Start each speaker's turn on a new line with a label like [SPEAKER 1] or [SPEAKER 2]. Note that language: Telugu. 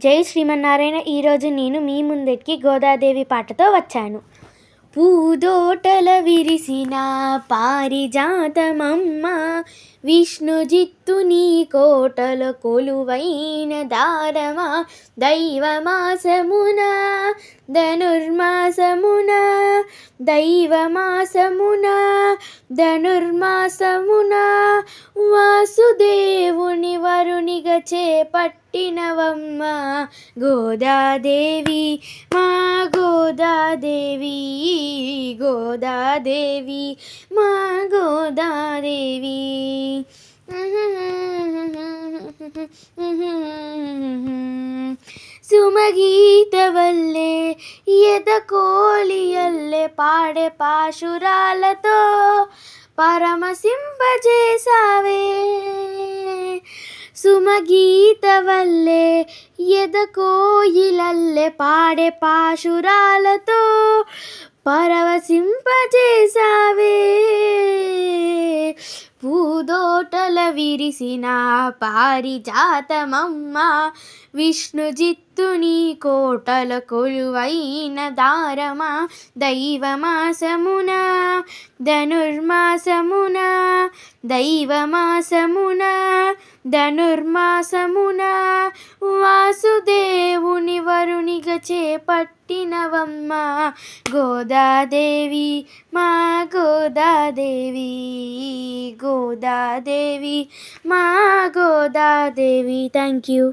[SPEAKER 1] జై శ్రీమన్నారాయణ. ఈరోజు నేను మీ ముందటికి గోదాదేవి పాటతో వచ్చాను. పూదోటల విరిసిన పారిజాతమమ్మ, విష్ణుజిత్తు నీ కోటల కొలువైన దారమా, దైవమాసమున ధనుర్మాసమున దైవమాసమున ధనుర్మాసమున వాసుదేవుని వరునిగా చేపట్టినవమ్మ గోదాదేవి, మా గోదాదేవి, గోదాదేవి, మా గోదాదేవి. సుమగీతవల్లే ఎదకోలియల్లే పాడే పాశురాలతో పరమశింపజేసావే. సుమగీతవల్లే ఎదకోయిలల్లే పాడే పాశురాలతో పరవశింపజేసావే. పూదోటల విరిసిన పారిజాతమమ్మ, విష్ణుజిత్తు నీ కోటల కొలువైన దారమా, దైవమాసమున ధనుర్మాసమున దైవమాసమున ధనుర్మాసమున వాసుదేవుని వరునిగా చేపట్టినవమ్మ గోదాదేవి, మా గోదాదేవి, గోదాదేవి, మా గోదాదేవి. Thank you.